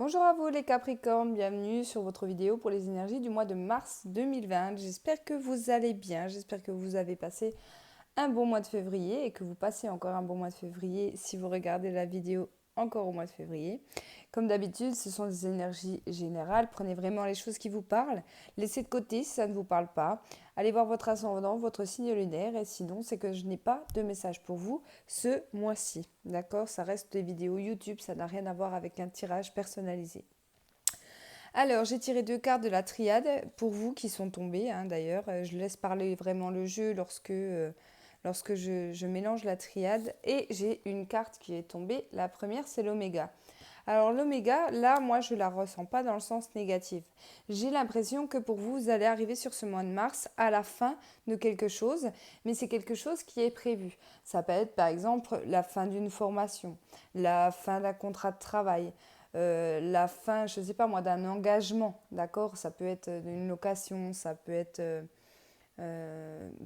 Bonjour à vous les Capricornes, bienvenue sur votre vidéo pour les énergies du mois de mars 2020. J'espère que vous allez bien, j'espère que vous avez passé un bon mois de février et que vous passez encore un bon mois de février si vous regardez la vidéo encore au mois de février. Comme d'habitude, ce sont des énergies générales. Prenez vraiment les choses qui vous parlent. Laissez de côté si ça ne vous parle pas. Allez voir votre ascendant, votre signe lunaire. Et sinon, c'est que je n'ai pas de message pour vous ce mois-ci. D'accord? Ça reste des vidéos YouTube. Ça n'a rien à voir avec un tirage personnalisé. Alors, j'ai tiré deux cartes de la triade pour vous qui sont tombées. D'ailleurs, je laisse parler vraiment le jeu lorsque je mélange la triade. Et j'ai une carte qui est tombée. La première, c'est l'oméga. Alors l'oméga, là, moi, je ne la ressens pas dans le sens négatif. J'ai l'impression que pour vous, vous allez arriver sur ce mois de mars à la fin de quelque chose, mais c'est quelque chose qui est prévu. Ça peut être, par exemple, la fin d'une formation, la fin d'un contrat de travail, la fin, je ne sais pas moi, d'un engagement, d'accord? Ça peut être une location, ça peut être...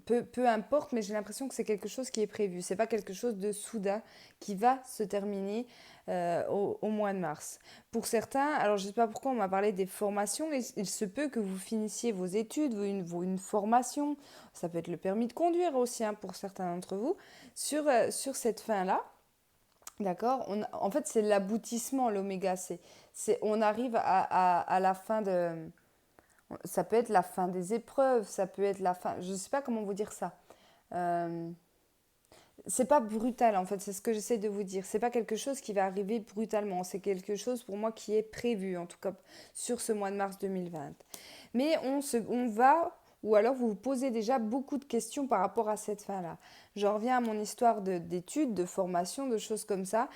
peu importe, mais j'ai l'impression que c'est quelque chose qui est prévu. C'est pas quelque chose de soudain qui va se terminer au mois de mars. Pour certains, alors je sais pas pourquoi on m'a parlé des formations, il se peut que vous finissiez vos études, une formation, ça peut être le permis de conduire aussi pour certains d'entre vous, sur cette fin-là. D'accord. En fait, c'est l'aboutissement, l'oméga. On arrive à la fin de, ça peut être la fin des épreuves, ça peut être la fin. Je ne sais pas comment vous dire ça. Euh, c'est pas brutal en fait, c'est ce que j'essaie de vous dire. C'est pas quelque chose qui va arriver brutalement, c'est quelque chose pour moi qui est prévu, en tout cas sur ce mois de mars 2020. Mais on va, ou alors vous vous posez déjà beaucoup de questions par rapport à cette fin-là. Je reviens à mon histoire d'études, de formation, de choses comme ça,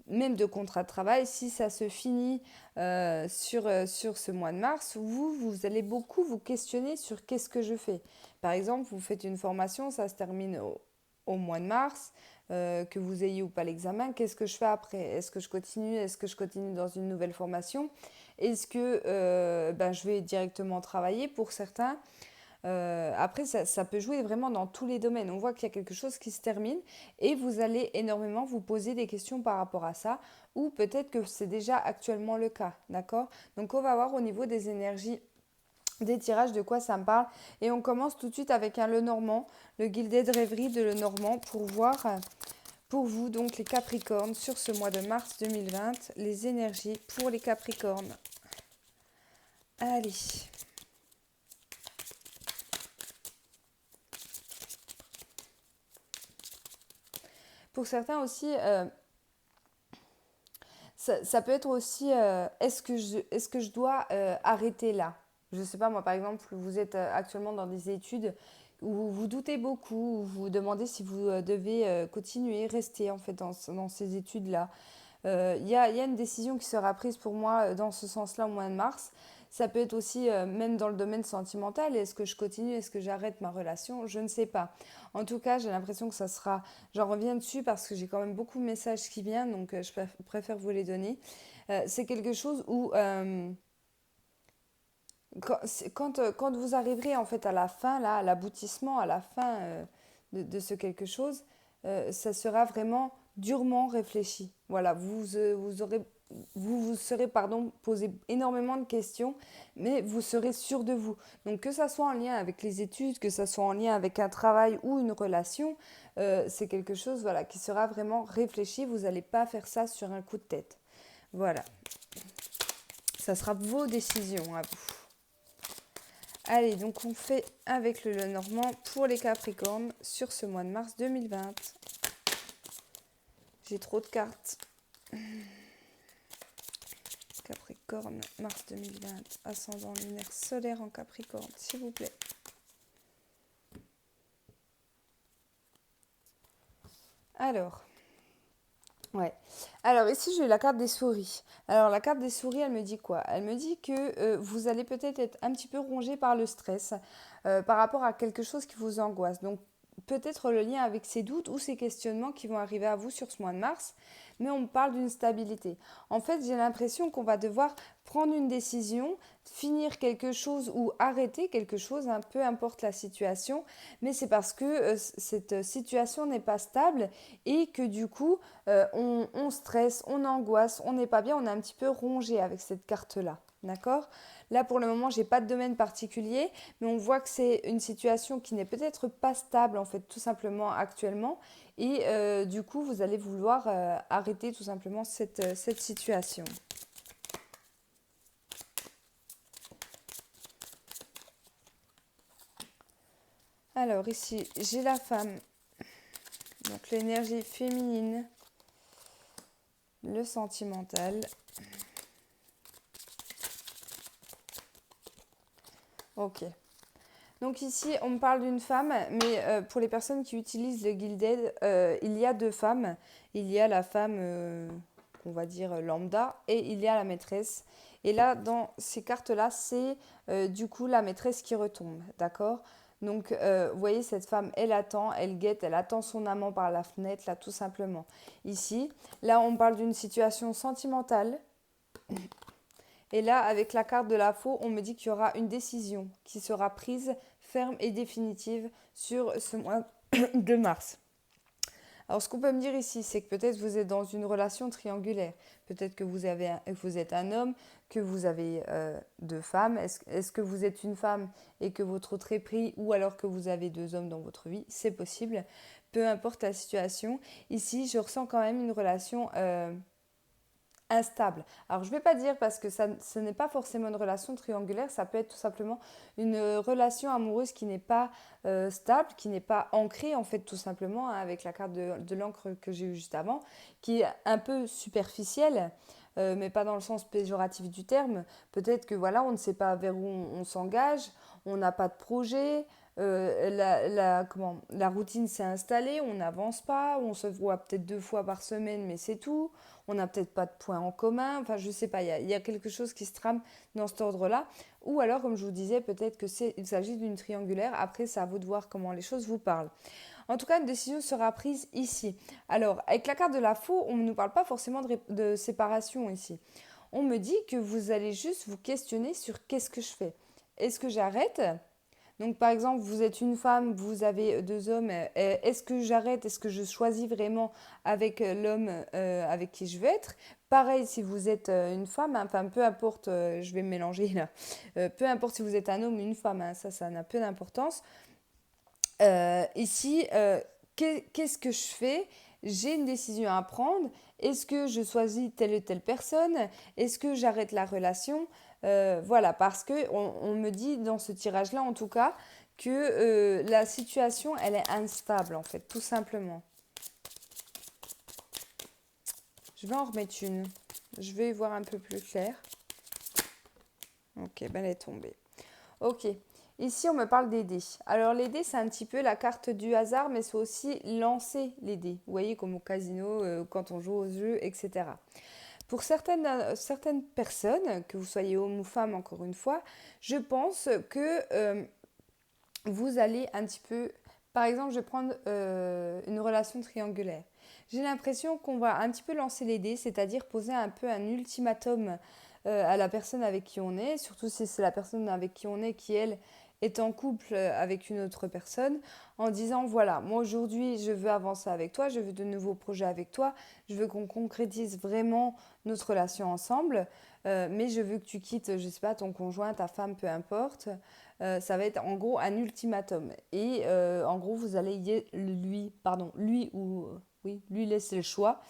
même de contrat de travail. Si ça se finit sur ce mois de mars, vous allez beaucoup vous questionner sur qu'est-ce que je fais. Par exemple, vous faites une formation, ça se termine au mois de mars, que vous ayez ou pas l'examen, qu'est-ce que je fais après? Est-ce que je continue? Est-ce que je continue dans une nouvelle formation? Est-ce que je vais directement travailler pour certains? Après, ça peut jouer vraiment dans tous les domaines. On voit qu'il y a quelque chose qui se termine et vous allez énormément vous poser des questions par rapport à ça, ou peut-être que c'est déjà actuellement le cas, d'accord? Donc on va voir au niveau des énergies, des tirages, de quoi ça me parle. Et on commence tout de suite avec un Lenormand, le Gilded Rêverie de Lenormand, pour voir pour vous, donc les Capricornes, sur ce mois de mars 2020, les énergies pour les Capricornes. Allez. Pour certains aussi, ça peut être aussi, est-ce que je dois arrêter là? Je ne sais pas, moi par exemple, vous êtes actuellement dans des études où vous doutez beaucoup, où vous vous demandez si vous devez continuer, rester en fait dans ces études-là. Il y a une décision qui sera prise pour moi dans ce sens-là au mois de mars. Ça peut être aussi, même dans le domaine sentimental, est-ce que je continue, est-ce que j'arrête ma relation? Je ne sais pas. En tout cas, j'ai l'impression que ça sera... J'en reviens dessus parce que j'ai quand même beaucoup de messages qui viennent, donc je préfère vous les donner. C'est quelque chose où... quand vous arriverez en fait à la fin, là, à l'aboutissement, à la fin de ce quelque chose, ça sera vraiment durement réfléchi. Voilà, vous serez posé énormément de questions, mais vous serez sûr de vous. Donc que ça soit en lien avec les études, que ça soit en lien avec un travail ou une relation, c'est quelque chose voilà, qui sera vraiment réfléchi. Vous n'allez pas faire ça sur un coup de tête. Voilà, ça sera vos décisions à vous. Allez, donc on fait avec le Lenormand pour les Capricornes sur ce mois de mars 2020. J'ai trop de cartes. Capricorne, mars 2020, ascendant lunaire solaire en Capricorne, s'il vous plaît. Alors, ouais. Alors ici j'ai la carte des souris. Alors la carte des souris, elle me dit quoi? Elle me dit que vous allez peut-être être un petit peu rongé par le stress par rapport à quelque chose qui vous angoisse. Donc peut-être le lien avec ces doutes ou ces questionnements qui vont arriver à vous sur ce mois de mars, mais on parle d'une stabilité. En fait, j'ai l'impression qu'on va devoir prendre une décision, finir quelque chose ou arrêter quelque chose, hein, peu importe la situation, mais c'est parce que cette situation n'est pas stable et que du coup, on stresse, on angoisse, on n'est pas bien, on est un petit peu rongé avec cette carte-là. D'accord? Là, pour le moment, j'ai pas de domaine particulier, mais on voit que c'est une situation qui n'est peut-être pas stable, en fait, tout simplement actuellement. Et du coup, vous allez vouloir arrêter tout simplement cette situation. Alors ici, j'ai la femme, donc l'énergie féminine, le sentimental. Ok. Donc ici, on me parle d'une femme, mais pour les personnes qui utilisent le Gilded, il y a deux femmes. Il y a la femme, on va dire lambda, et il y a la maîtresse. Et là, dans ces cartes-là, c'est du coup la maîtresse qui retombe, d'accord? Donc, vous voyez, cette femme, elle attend, elle guette, elle attend son amant par la fenêtre, là, tout simplement. Ici, là, on parle d'une situation sentimentale. Et là, avec la carte de la faux, on me dit qu'il y aura une décision qui sera prise ferme et définitive sur ce mois de mars. Alors, ce qu'on peut me dire ici, c'est que peut-être vous êtes dans une relation triangulaire. Peut-être que vous êtes un homme, que vous avez deux femmes. Est-ce que vous êtes une femme et que votre autre est pris, ou alors que vous avez deux hommes dans votre vie? C'est possible. Peu importe la situation. Ici, je ressens quand même une relation instable. Alors, je ne vais pas dire parce que ce n'est pas forcément une relation triangulaire, ça peut être tout simplement une relation amoureuse qui n'est pas stable, qui n'est pas ancrée, en fait, tout simplement, hein, avec la carte de l'encre que j'ai eue juste avant, qui est un peu superficielle. Mais pas dans le sens péjoratif du terme. Peut-être que voilà, on ne sait pas vers où on s'engage, on n'a pas de projet, la routine s'est installée, on n'avance pas, on se voit peut-être 2 fois par semaine, mais c'est tout. On n'a peut-être pas de points en commun. Enfin, je ne sais pas, il y a quelque chose qui se trame dans cet ordre-là. Ou alors, comme je vous disais, peut-être qu'il s'agit d'une triangulaire. Après, c'est à vous de voir comment les choses vous parlent. En tout cas, une décision sera prise ici. Alors, avec la carte de la faux, on ne nous parle pas forcément de séparation ici. On me dit que vous allez juste vous questionner sur qu'est-ce que je fais. Est-ce que j'arrête? Donc, par exemple, vous êtes une femme, vous avez deux hommes. Est-ce que j'arrête? Est-ce que je choisis vraiment avec l'homme avec qui je veux être? Pareil, si vous êtes une femme, hein, enfin, peu importe, je vais me mélanger là. Peu importe si vous êtes un homme ou une femme, hein, ça n'a peu d'importance. Ici, qu'est-ce que je fais? J'ai une décision à prendre. Est-ce que je choisis telle ou telle personne? Est-ce que j'arrête la relation? Voilà, parce que on me dit dans ce tirage-là, en tout cas, que la situation, elle est instable, en fait, tout simplement. Je vais en remettre une. Je vais y voir un peu plus clair. Ok, ben elle est tombée. Ok. Ici, on me parle des dés. Alors, les dés, c'est un petit peu la carte du hasard, mais c'est aussi lancer les dés. Vous voyez, comme au casino, quand on joue aux jeux, etc. Pour certaines personnes, que vous soyez homme ou femme, encore une fois, je pense que vous allez un petit peu... Par exemple, je vais prendre une relation triangulaire. J'ai l'impression qu'on va un petit peu lancer les dés, c'est-à-dire poser un peu un ultimatum à la personne avec qui on est, surtout si c'est la personne avec qui on est qui, elle, est en couple avec une autre personne, en disant, voilà, moi aujourd'hui, je veux avancer avec toi, je veux de nouveaux projets avec toi, je veux qu'on concrétise vraiment notre relation ensemble, mais je veux que tu quittes, je ne sais pas, ton conjoint, ta femme, peu importe. Ça va être en gros un ultimatum. Et en gros, vous allez lui ou oui, lui laisser le choix.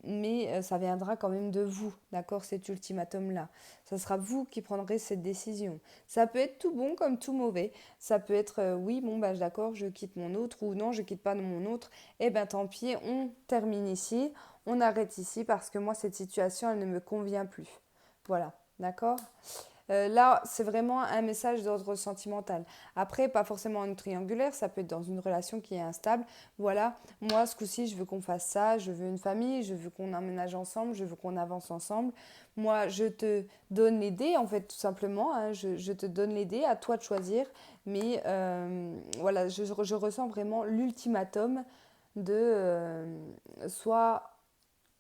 Mais ça viendra quand même de vous, d'accord, cet ultimatum-là. Ça sera vous qui prendrez cette décision. Ça peut être tout bon comme tout mauvais. Ça peut être oui, bon, bah, d'accord, je quitte mon autre, ou non, je quitte pas mon autre. Eh ben tant pis, on termine ici, on arrête ici parce que moi, cette situation, elle ne me convient plus. Voilà, d'accord. Là, c'est vraiment un message d'ordre sentimental. Après, pas forcément une triangulaire, ça peut être dans une relation qui est instable. Voilà, moi, ce coup-ci, je veux qu'on fasse ça, je veux une famille, je veux qu'on emménage ensemble, je veux qu'on avance ensemble. Moi, je te donne l'idée, en fait, tout simplement, hein, je te donne l'idée, à toi de choisir. Mais voilà, je ressens vraiment l'ultimatum de soit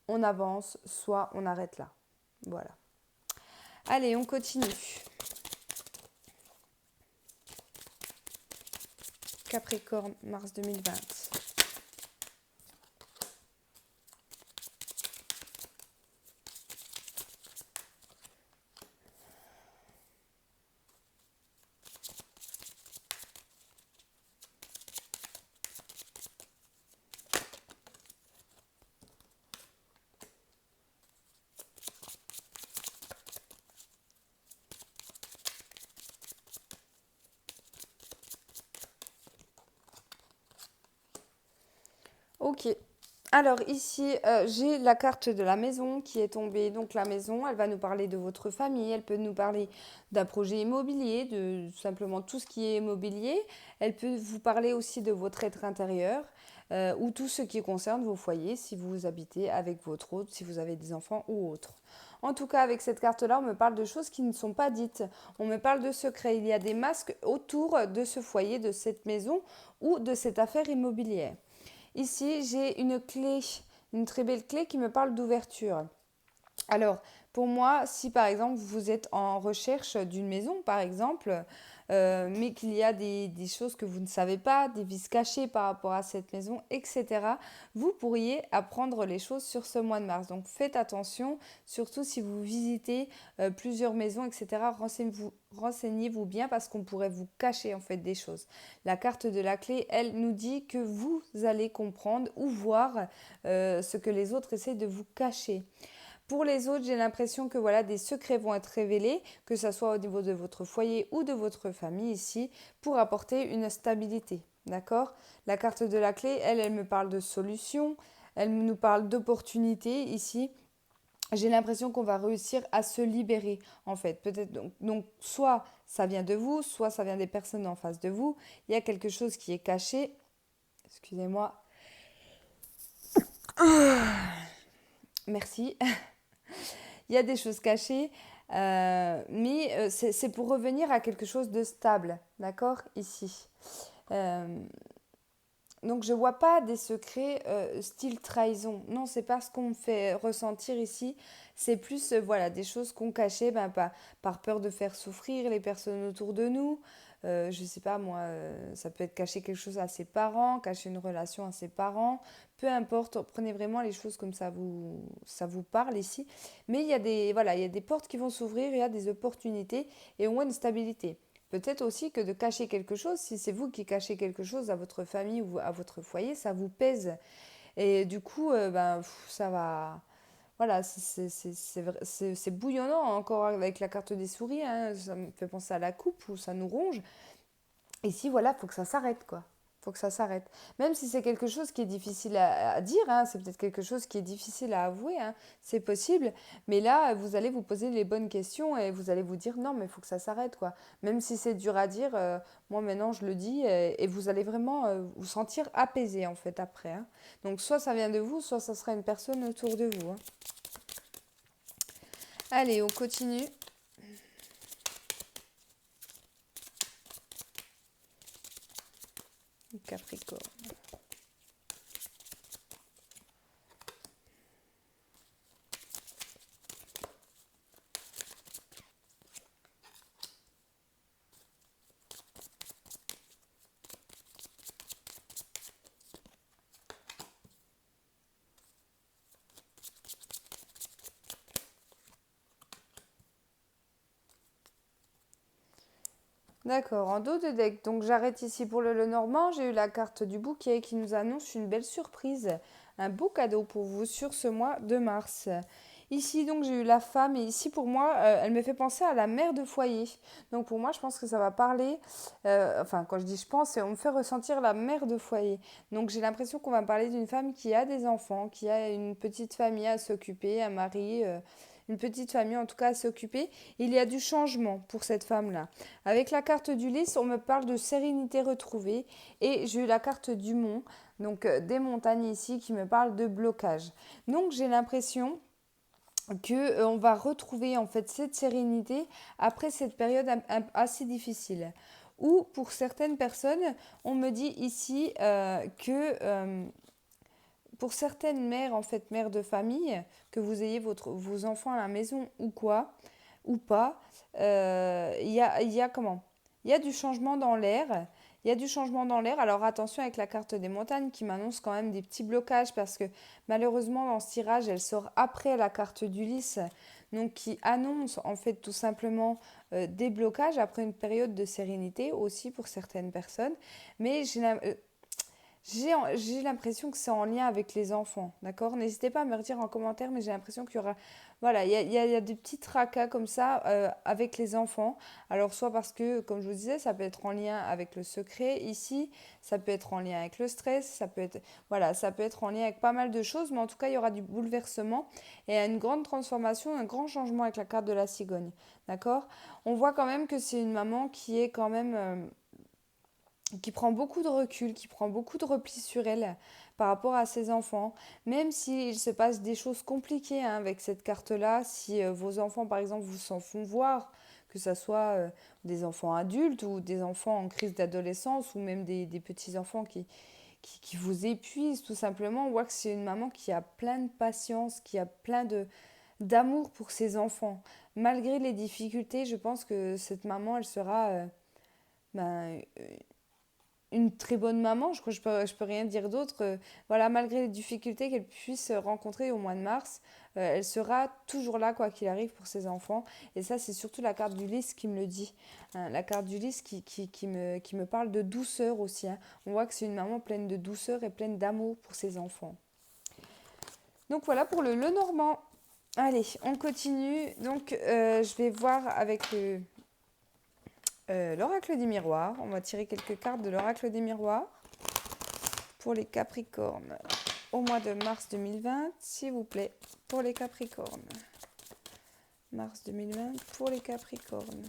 on avance, soit on arrête là. Voilà. Allez, on continue. Capricorne, mars 2020. Ok. Alors ici, j'ai la carte de la maison qui est tombée. Donc la maison, elle va nous parler de votre famille, elle peut nous parler d'un projet immobilier, de simplement tout ce qui est immobilier. Elle peut vous parler aussi de votre être intérieur ou tout ce qui concerne vos foyers, si vous habitez avec votre hôte, si vous avez des enfants ou autres. En tout cas, avec cette carte-là, on me parle de choses qui ne sont pas dites. On me parle de secrets. Il y a des masques autour de ce foyer, de cette maison ou de cette affaire immobilière. Ici, j'ai une clé, une très belle clé qui me parle d'ouverture. Alors, pour moi, si par exemple vous êtes en recherche d'une maison, par exemple, mais qu'il y a des choses que vous ne savez pas, des vices cachés par rapport à cette maison, etc., vous pourriez apprendre les choses sur ce mois de mars. Donc faites attention, surtout si vous visitez plusieurs maisons, etc., renseignez-vous bien parce qu'on pourrait vous cacher en fait des choses. La carte de la clé, elle nous dit que vous allez comprendre ou voir ce que les autres essaient de vous cacher. Pour les autres, j'ai l'impression que voilà, des secrets vont être révélés, que ce soit au niveau de votre foyer ou de votre famille ici, pour apporter une stabilité. D'accord? La carte de la clé, elle me parle de solutions, elle nous parle d'opportunités ici. J'ai l'impression qu'on va réussir à se libérer en fait. Peut-être donc soit ça vient de vous, soit ça vient des personnes en face de vous. Il y a quelque chose qui est caché. Excusez-moi. Merci. Il y a des choses cachées, mais c'est pour revenir à quelque chose de stable, d'accord, ici. Euh, donc je vois pas des secrets style trahison. Non, c'est pas ce qu'on me fait ressentir ici. C'est plus voilà des choses qu'on cachait par peur de faire souffrir les personnes autour de nous. Je sais pas moi, ça peut être cacher quelque chose à ses parents, cacher une relation à ses parents. Peu importe, prenez vraiment les choses comme ça vous parle ici. Mais il y a des voilà, il y a des portes qui vont s'ouvrir, il y a des opportunités et au moins une stabilité. Peut-être aussi que de cacher quelque chose, si c'est vous qui cachez quelque chose à votre famille ou à votre foyer, ça vous pèse. Et du coup, ça va. Voilà, c'est bouillonnant encore avec la carte des souris. Hein, ça me fait penser à la coupe où ça nous ronge. Et si, voilà, faut que ça s'arrête, quoi. Faut que ça s'arrête. Même si c'est quelque chose qui est difficile à dire, hein, c'est peut-être quelque chose qui est difficile à avouer, hein, c'est possible. Mais là, vous allez vous poser les bonnes questions et vous allez vous dire non, mais il faut que ça s'arrête, quoi. Même si c'est dur à dire, moi maintenant je le dis et vous allez vraiment vous sentir apaisé en fait après. Hein. Donc soit ça vient de vous, soit ça sera une personne autour de vous. Hein. Allez, on continue. Capricorne. D'accord, en dos de deck. Donc j'arrête ici pour le Lenormand. J'ai eu la carte du bouquet qui nous annonce une belle surprise. Un beau cadeau pour vous sur ce mois de mars. Ici donc j'ai eu la femme et ici pour moi elle me fait penser à la mère de foyer. Donc pour moi je pense que ça va parler, enfin quand je dis je pense, on me fait ressentir la mère de foyer. Donc j'ai l'impression qu'on va parler d'une femme qui a des enfants, qui a une petite famille à s'occuper, un mari, une petite famille en tout cas à s'occuper. Il y a du changement pour cette femme-là. Avec la carte du lys, on me parle de sérénité retrouvée et j'ai eu la carte du mont, donc des montagnes ici qui me parlent de blocage. Donc j'ai l'impression que on va retrouver en fait cette sérénité après cette période assez difficile. Ou pour certaines personnes, on me dit ici que pour certaines mères, en fait, mères de famille, que vous ayez vos enfants à la maison ou quoi, ou pas, il y a comment? Il y a du changement dans l'air. Il y a du changement dans l'air. Alors attention avec la carte des montagnes qui m'annonce quand même des petits blocages parce que malheureusement dans ce tirage, elle sort après la carte d'Ulysse. Donc qui annonce en fait tout simplement des blocages après une période de sérénité aussi pour certaines personnes. Mais j'ai l'impression que c'est en lien avec les enfants, d'accord? N'hésitez pas à me redire en commentaire, mais j'ai l'impression qu'il y aura... Voilà, il y a des petits tracas comme ça avec les enfants. Alors, soit parce que, comme je vous disais, ça peut être en lien avec le secret ici, ça peut être en lien avec le stress, ça peut être, voilà, ça peut être en lien avec pas mal de choses, mais en tout cas, il y aura du bouleversement et une grande transformation, un grand changement avec la carte de la cigogne, d'accord? On voit quand même que c'est une maman qui est quand même... qui prend beaucoup de recul, qui prend beaucoup de repli sur elle par rapport à ses enfants, même s'il se passe des choses compliquées hein, avec cette carte-là, si vos enfants par exemple vous s'en font voir, que ce soit des enfants adultes ou des enfants en crise d'adolescence ou même des petits-enfants qui vous épuisent tout simplement, on voit que c'est une maman qui a plein de patience, qui a plein d'amour pour ses enfants. Malgré les difficultés, je pense que cette maman, elle sera ben, une très bonne maman, je peux rien dire d'autre. Voilà, malgré les difficultés qu'elle puisse rencontrer au mois de mars, elle sera toujours là, quoi qu'il arrive, pour ses enfants. Et ça, c'est surtout la carte du lys qui me le dit. Hein, la carte du lys qui me parle de douceur aussi. Hein. On voit que c'est une maman pleine de douceur et pleine d'amour pour ses enfants. Donc voilà pour le Lenormand. Allez, on continue. Donc, je vais voir avec l'oracle des miroirs. On va tirer quelques cartes de l'oracle des miroirs pour les Capricornes au mois de mars 2020, s'il vous plaît, pour les Capricornes. Mars 2020 pour les Capricornes.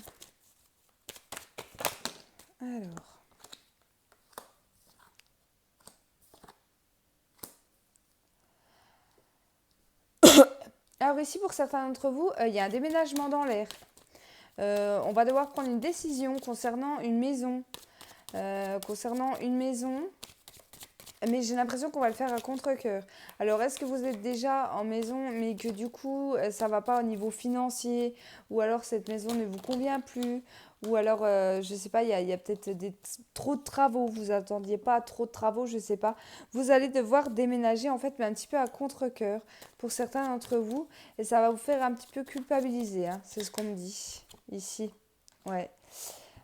Alors ici, pour certains d'entre vous, il y a un déménagement dans l'air. On va devoir prendre une décision concernant une maison. Mais j'ai l'impression qu'on va le faire à contre-cœur. Alors, est-ce que vous êtes déjà en maison, mais que du coup, ça ne va pas au niveau financier, ou alors cette maison ne vous convient plus, ou alors, je ne sais pas, il y a peut-être trop de travaux, vous attendiez pas à trop de travaux, je ne sais pas. Vous allez devoir déménager, en fait, mais un petit peu à contre-cœur pour certains d'entre vous, et ça va vous faire un petit peu culpabiliser, hein, c'est ce qu'on me dit ici. Ouais.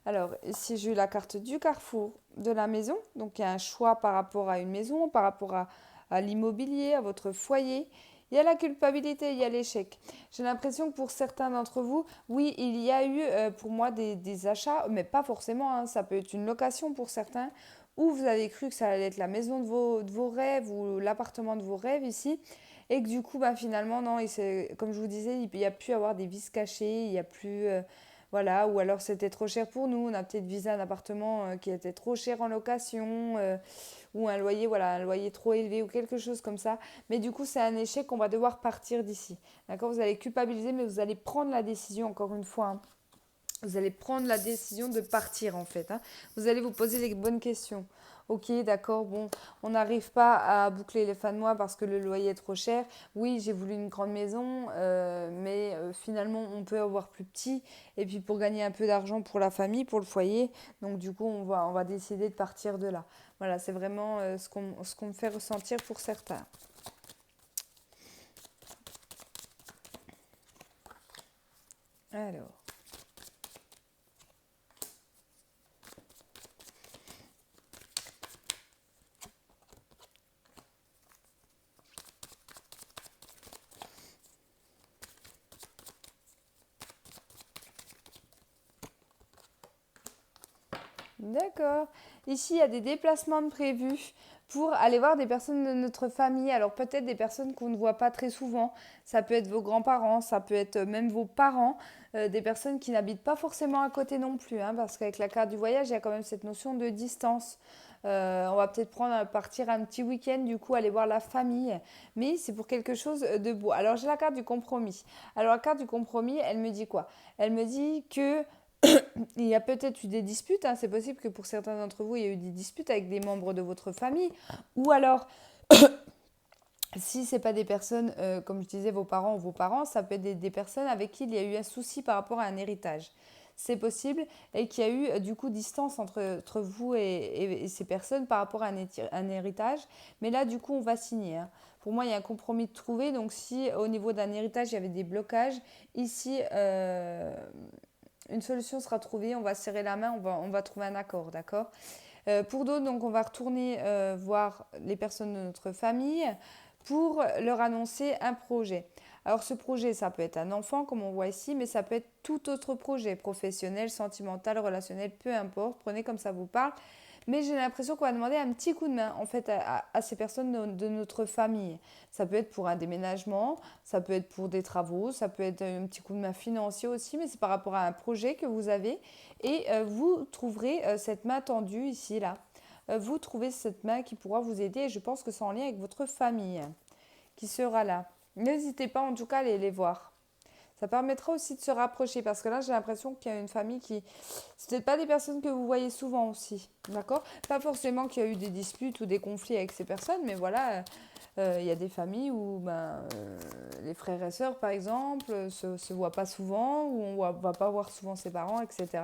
Alors, ici, j'ai eu la carte du carrefour de la maison. Donc, il y a un choix par rapport à une maison, par rapport à l'immobilier, à votre foyer. Il y a la culpabilité, il y a l'échec. J'ai l'impression que pour certains d'entre vous, oui, il y a eu pour moi des achats, mais pas forcément. Hein, ça peut être une location pour certains, où vous avez cru que ça allait être la maison de vos rêves ou l'appartement de vos rêves ici. Et que du coup, bah, finalement, non, comme je vous disais, il n'y a plus avoir des vices cachés, il n'y a plus... voilà, ou alors c'était trop cher pour nous, on a peut-être visé un appartement qui était trop cher en location, ou un loyer, voilà, un loyer trop élevé ou quelque chose comme ça. Mais du coup, c'est un échec, on va devoir partir d'ici. D'accord? Vous allez culpabiliser, mais vous allez prendre la décision, encore une fois. Hein. Vous allez prendre la décision de partir en fait. Hein. Vous allez vous poser les bonnes questions. Ok, d'accord, bon, on n'arrive pas à boucler les fins de mois parce que le loyer est trop cher. Oui, j'ai voulu une grande maison, mais finalement, on peut avoir plus petit. Et puis pour gagner un peu d'argent pour la famille, pour le foyer, donc du coup, on va décider de partir de là. Voilà, c'est vraiment ce qu'on me fait ressentir pour certains. Alors. D'accord. Ici, il y a des déplacements de prévus. pour aller voir des personnes de notre famille. Alors peut-être des personnes qu'on ne voit pas très souvent. Ça peut être vos grands-parents, ça peut être même vos parents, des personnes qui n'habitent pas forcément à côté non plus, hein, parce qu'avec la carte du voyage, il y a quand même cette notion de distance. On va peut-être partir un petit week-end, du coup, aller voir la famille. Mais c'est pour quelque chose de beau. Alors j'ai la carte du compromis. Alors la carte du compromis, elle me dit quoi? Elle me dit que il y a peut-être eu des disputes, hein. C'est possible que pour certains d'entre vous, il y a eu des disputes avec des membres de votre famille. Ou alors, si ce n'est pas des personnes, comme je disais, vos parents ou vos parents, ça peut être des personnes avec qui il y a eu un souci par rapport à un héritage. C'est possible et qu'il y a eu du coup distance entre vous et ces personnes par rapport à un héritage. Mais là, du coup, on va signer, hein. Pour moi, il y a un compromis de trouver. Donc, si au niveau d'un héritage, il y avait des blocages, ici, une solution sera trouvée, on va serrer la main, on va trouver un accord, d'accord? Pour d'autres, donc on va retourner voir les personnes de notre famille pour leur annoncer un projet. Alors ce projet, ça peut être un enfant, comme on voit ici, mais ça peut être tout autre projet, professionnel, sentimental, relationnel, peu importe, prenez comme ça vous parle. Mais j'ai l'impression qu'on va demander un petit coup de main en fait à ces personnes de notre famille. Ça peut être pour un déménagement, ça peut être pour des travaux, ça peut être un petit coup de main financier aussi, mais c'est par rapport à un projet que vous avez et vous trouverez cette main tendue ici, là. Vous trouvez cette main qui pourra vous aider et je pense que c'est en lien avec votre famille qui sera là. N'hésitez pas en tout cas à les voir. Ça permettra aussi de se rapprocher parce que là j'ai l'impression qu'il y a une famille qui... C'est peut-être pas des personnes que vous voyez souvent aussi, d'accord? Pas forcément qu'il y a eu des disputes ou des conflits avec ces personnes, mais voilà, il y a des familles où les frères et sœurs par exemple se voient pas souvent, ou on va pas voir souvent ses parents, etc.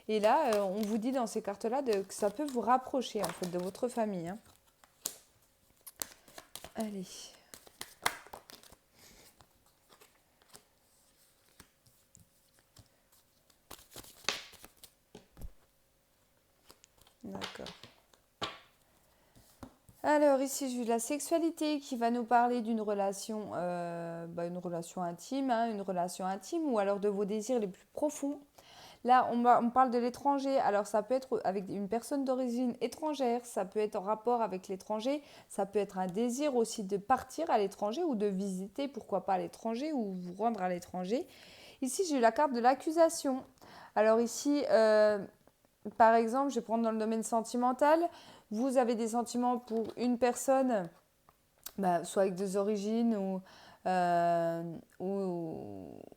Et là, on vous dit dans ces cartes-là que ça peut vous rapprocher en fait de votre famille, hein. Allez. D'accord. Alors ici, j'ai la sexualité qui va nous parler une relation intime, hein, une relation intime, ou alors de vos désirs les plus profonds. Là, on parle de l'étranger. Alors, ça peut être avec une personne d'origine étrangère, ça peut être en rapport avec l'étranger, ça peut être un désir aussi de partir à l'étranger ou de visiter, pourquoi pas à l'étranger, ou vous rendre à l'étranger. Ici, j'ai eu la carte de l'accusation. Alors ici, par exemple, je vais prendre dans le domaine sentimental. Vous avez des sentiments pour une personne, soit avec des origines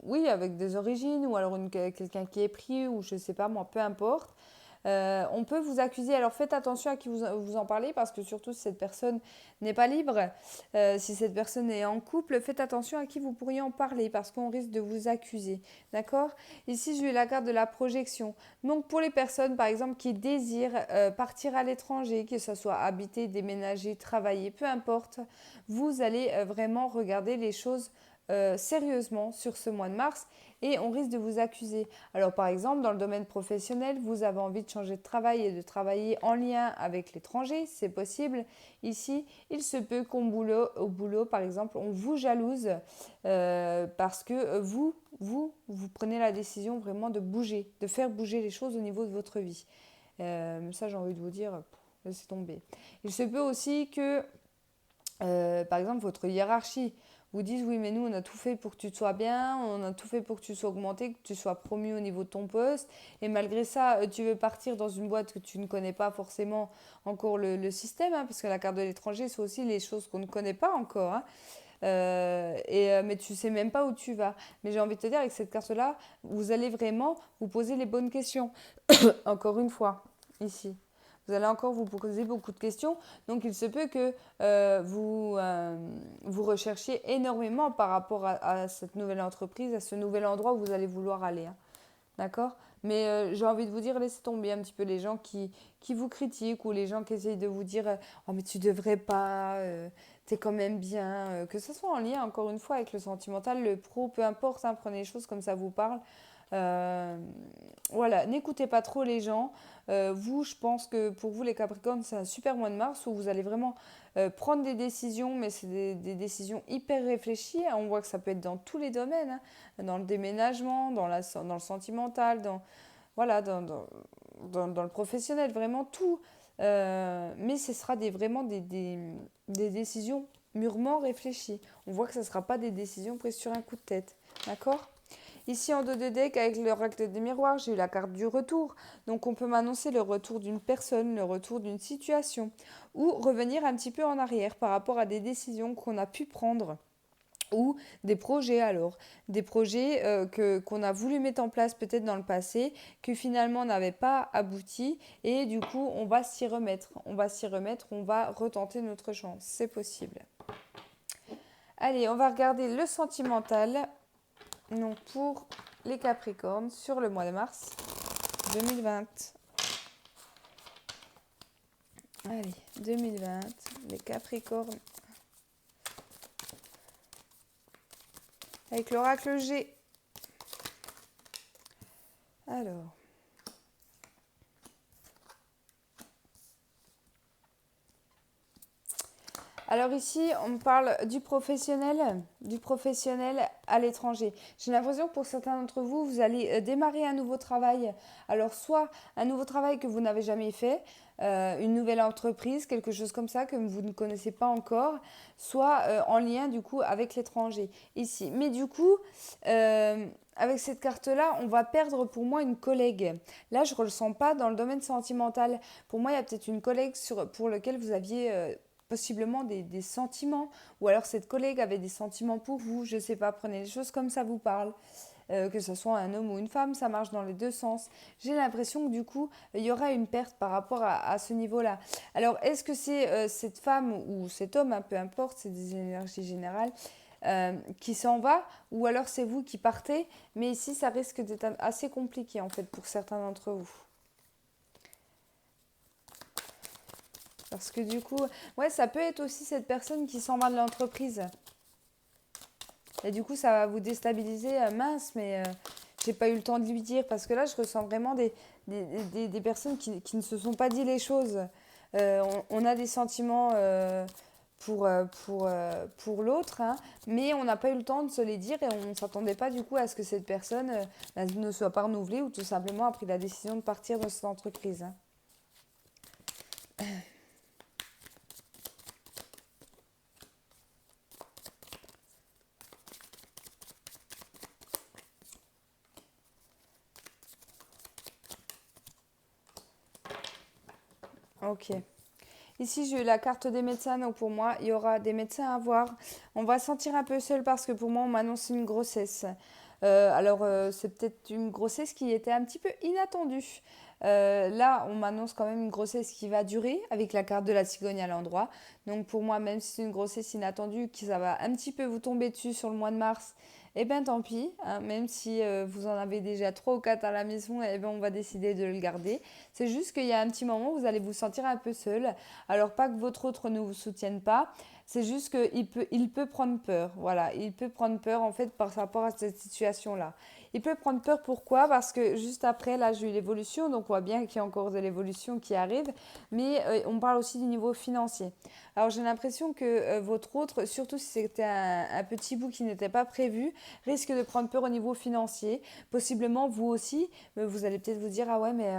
oui, avec des origines, ou alors quelqu'un qui est pris, ou je sais pas moi, peu importe. On peut vous accuser. Alors faites attention à qui vous en parlez parce que surtout si cette personne n'est pas libre, si cette personne est en couple, faites attention à qui vous pourriez en parler parce qu'on risque de vous accuser. D'accord? Ici, j'ai eu la carte de la projection. Donc pour les personnes par exemple qui désirent partir à l'étranger, que ce soit habiter, déménager, travailler, peu importe, vous allez vraiment regarder les choses sérieusement sur ce mois de mars et on risque de vous accuser. Alors par exemple, dans le domaine professionnel, vous avez envie de changer de travail et de travailler en lien avec l'étranger, c'est possible. Ici, il se peut au boulot, par exemple, on vous jalouse parce que vous prenez la décision vraiment de bouger, de faire bouger les choses au niveau de votre vie. Ça, j'ai envie de vous dire, laissez tomber. Il se peut aussi que par exemple, votre hiérarchie vous dise oui, mais nous, on a tout fait pour que tu sois bien, on a tout fait pour que tu sois augmenté, que tu sois promu au niveau de ton poste, et malgré ça, tu veux partir dans une boîte que tu ne connais pas forcément encore le système, hein, parce que la carte de l'étranger, c'est aussi les choses qu'on ne connaît pas encore, hein. Mais tu sais même pas où tu vas. Mais j'ai envie de te dire, avec cette carte-là, vous allez vraiment vous poser les bonnes questions. Encore une fois, ici. Vous allez encore vous poser beaucoup de questions. Donc, il se peut que vous recherchiez énormément par rapport à cette nouvelle entreprise, à ce nouvel endroit où vous allez vouloir aller, hein. D'accord? Mais j'ai envie de vous dire, laissez tomber un petit peu les gens qui vous critiquent ou les gens qui essayent de vous dire oh, mais tu devrais pas, t'es quand même bien. Que ce soit en lien, encore une fois, avec le sentimental, le pro, peu importe, hein, prenez les choses comme ça vous parle. Euh, voilà, n'écoutez pas trop les gens. Vous, je pense que pour vous, les Capricornes, c'est un super mois de mars où vous allez vraiment prendre des décisions, mais c'est des décisions hyper réfléchies. On voit que ça peut être dans tous les domaines, hein, dans le déménagement, dans le sentimental, voilà, dans le professionnel, vraiment tout. Mais ce sera vraiment des décisions mûrement réfléchies. On voit que ce ne sera pas des décisions prises sur un coup de tête. D'accord? Ici, en dos de deck, avec l'oracle des miroirs, j'ai eu la carte du retour. Donc, on peut m'annoncer le retour d'une personne, le retour d'une situation, ou revenir un petit peu en arrière par rapport à des décisions qu'on a pu prendre ou des projets alors, des projets qu'on a voulu mettre en place peut-être dans le passé, que finalement n'avaient pas abouti et du coup on va s'y remettre, on va retenter notre chance, c'est possible. Allez, on va regarder le sentimental donc pour les Capricornes sur le mois de mars 2020. Allez, 2020, les Capricornes avec l'oracle G. Alors ici, on parle du professionnel à l'étranger. J'ai l'impression que pour certains d'entre vous, vous allez démarrer un nouveau travail. Alors soit un nouveau travail que vous n'avez jamais fait, une nouvelle entreprise, quelque chose comme ça que vous ne connaissez pas encore, soit en lien du coup avec l'étranger ici. Mais du coup, avec cette carte-là, on va perdre pour moi une collègue. Là, je ne ressens pas dans le domaine sentimental. Pour moi, il y a peut-être une collègue pour laquelle vous aviez possiblement des sentiments, ou alors cette collègue avait des sentiments pour vous, je ne sais pas, prenez les choses comme ça vous parle. Que ce soit un homme ou une femme, ça marche dans les deux sens. J'ai l'impression que du coup, il y aura une perte par rapport à ce niveau-là. Alors, est-ce que c'est cette femme ou cet homme, hein, peu importe, c'est des énergies générales, qui s'en va, ou alors c'est vous qui partez, mais ici, ça risque d'être assez compliqué en fait pour certains d'entre vous. Parce que du coup, ouais, ça peut être aussi cette personne qui s'en va de l'entreprise. Et du coup, ça va vous déstabiliser. Mince, mais j'ai pas eu le temps de lui dire. Parce que là, je ressens vraiment des personnes qui ne se sont pas dit les choses. On a des sentiments pour l'autre, hein, mais on n'a pas eu le temps de se les dire et on ne s'attendait pas du coup à ce que cette personne ne soit pas renouvelée ou tout simplement a pris la décision de partir de cette entreprise. Hein. Ok. Ici, j'ai eu la carte des médecins, donc pour moi, il y aura des médecins à voir. On va se sentir un peu seul parce que pour moi, on m'annonce une grossesse. C'est peut-être une grossesse qui était un petit peu inattendue. Là, on m'annonce quand même une grossesse qui va durer avec la carte de la cigogne à l'endroit. Donc pour moi, même si c'est une grossesse inattendue, qui ça va un petit peu vous tomber dessus sur le mois de mars, eh bien tant pis, hein, même si vous en avez déjà 3 ou 4 à la maison, eh ben, on va décider de le garder. C'est juste qu'il y a un petit moment où vous allez vous sentir un peu seul. Alors pas que votre autre ne vous soutienne pas, c'est juste qu'il peut prendre peur. Voilà, il peut prendre peur en fait par rapport à cette situation-là. Il peut prendre peur pourquoi? Parce que juste après, là j'ai eu l'évolution, donc on voit bien qu'il y a encore de l'évolution qui arrive, mais on parle aussi du niveau financier. Alors j'ai l'impression que votre autre, surtout si c'était un petit bout qui n'était pas prévu, risque de prendre peur au niveau financier. Possiblement vous aussi, mais vous allez peut-être vous dire, ah ouais, mais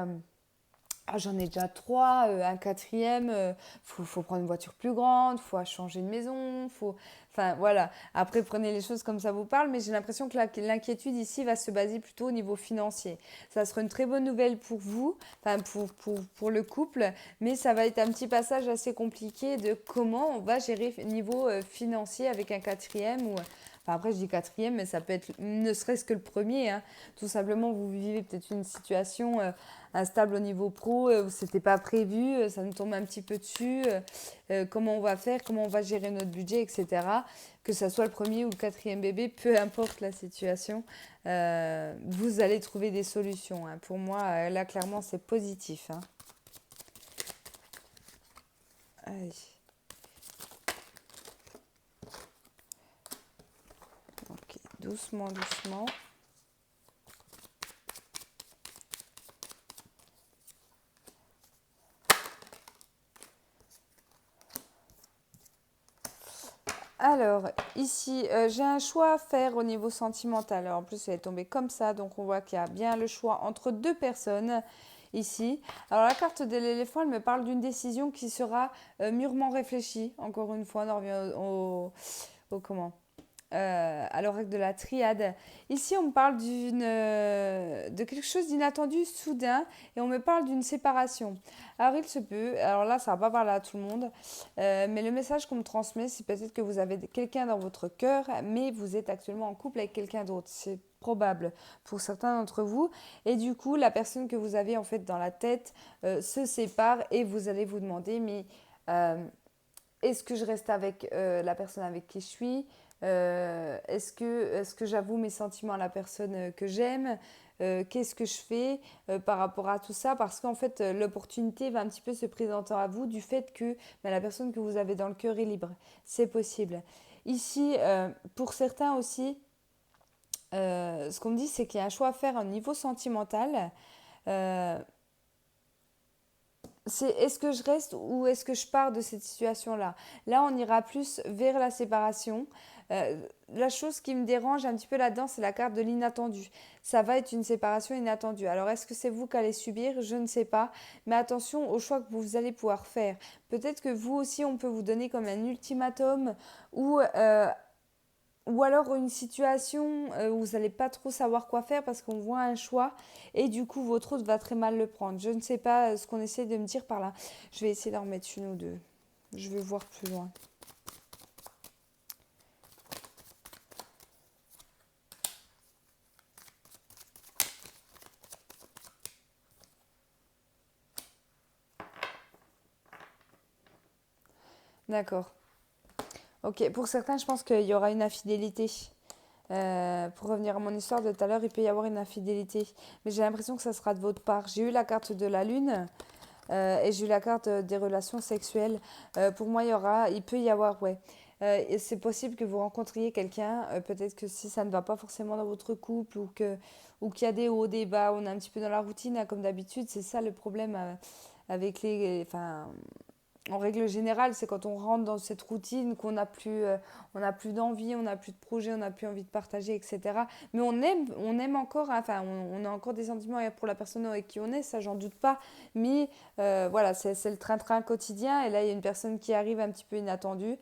j'en ai déjà 3, un quatrième, faut prendre une voiture plus grande, faut changer de maison, faut... Enfin voilà, après prenez les choses comme ça vous parle, mais j'ai l'impression que l'inquiétude ici va se baser plutôt au niveau financier. Ça sera une très bonne nouvelle pour vous, enfin pour le couple, mais ça va être un petit passage assez compliqué de comment on va gérer niveau financier avec un quatrième ou... Enfin, après, je dis quatrième, mais ça peut être ne serait-ce que le premier. Hein. Tout simplement, vous vivez peut-être une situation instable au niveau pro, c'était pas prévu, ça nous tombe un petit peu dessus, comment on va faire, comment on va gérer notre budget, etc. Que ça soit le premier ou le quatrième bébé, peu importe la situation, vous allez trouver des solutions. Hein. Pour moi, là, clairement, c'est positif. Hein. Allez. Ok, doucement, doucement. Alors, ici, j'ai un choix à faire au niveau sentimental. Alors, en plus, elle est tombée comme ça, donc on voit qu'il y a bien le choix entre deux personnes ici. Alors la carte de l'éléphant, elle me parle d'une décision qui sera mûrement réfléchie. Encore une fois, on en revient au comment à l'oracle de la triade. Ici, on me parle de quelque chose d'inattendu, soudain, et on me parle d'une séparation. Alors, il se peut, alors là, ça va pas parler à tout le monde, mais le message qu'on me transmet, c'est peut-être que vous avez quelqu'un dans votre cœur, mais vous êtes actuellement en couple avec quelqu'un d'autre. C'est probable pour certains d'entre vous. Et du coup, la personne que vous avez en fait dans la tête se sépare et vous allez vous demander, mais est-ce que je reste avec la personne avec qui je suis est-ce que j'avoue mes sentiments à la personne que j'aime qu'est-ce que je fais par rapport à tout ça parce qu'en fait l'opportunité va un petit peu se présenter à vous du fait que ben, la personne que vous avez dans le cœur est libre. C'est possible. Ici, pour certains aussi, ce qu'on me dit, c'est qu'il y a un choix à faire au niveau sentimental. Euh, c'est est-ce que je reste ou est-ce que je pars de cette situation-là? Là, on ira plus vers la séparation. La chose qui me dérange un petit peu là-dedans, c'est la carte de l'inattendu. Ça va être une séparation inattendue. Alors, est-ce que c'est vous qui allez subir? Je ne sais pas. Mais attention au choix que vous allez pouvoir faire. Peut-être que vous aussi, on peut vous donner comme un ultimatum ou alors une situation où vous n'allez pas trop savoir quoi faire parce qu'on voit un choix et du coup votre autre va très mal le prendre. Je ne sais pas ce qu'on essaie de me dire par là. Je vais essayer d'en remettre une ou deux. Je vais voir plus loin. D'accord. Ok, pour certains, je pense qu'il y aura une infidélité. Pour revenir à mon histoire de tout à l'heure, il peut y avoir une infidélité. Mais j'ai l'impression que ça sera de votre part. J'ai eu la carte de la lune. Et j'ai eu la carte des relations sexuelles. Pour moi, il peut y avoir, ouais. Et c'est possible que vous rencontriez quelqu'un, peut-être que si ça ne va pas forcément dans votre couple ou qu'il y a des hauts, des bas, on est un petit peu dans la routine, hein, comme d'habitude, c'est ça le problème avec enfin, en règle générale, c'est quand on rentre dans cette routine qu'on n'a plus d'envie, on n'a plus de projet, on n'a plus envie de partager, etc. Mais on aime encore, hein, enfin, on a encore des sentiments pour la personne avec qui on est, ça, j'en doute pas. Mais voilà, c'est le train-train quotidien. Et là, il y a une personne qui arrive un petit peu inattendue.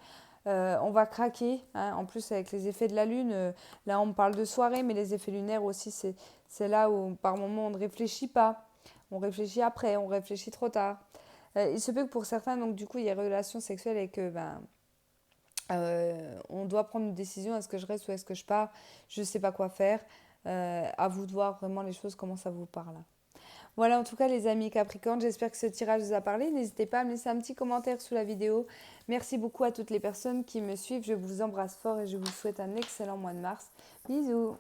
On va craquer, hein. En plus avec les effets de la lune. Là, on parle de soirée, mais les effets lunaires aussi, c'est là où par moment on ne réfléchit pas. On réfléchit après, on réfléchit trop tard. Il se peut que pour certains, donc du coup, il y a relations sexuelles et que on doit prendre une décision, est-ce que je reste ou est-ce que je pars? Je ne sais pas quoi faire. À vous de voir vraiment les choses, comment ça vous parle. Voilà, en tout cas, les amis Capricorne, j'espère que ce tirage vous a parlé. N'hésitez pas à me laisser un petit commentaire sous la vidéo. Merci beaucoup à toutes les personnes qui me suivent. Je vous embrasse fort et je vous souhaite un excellent mois de mars. Bisous!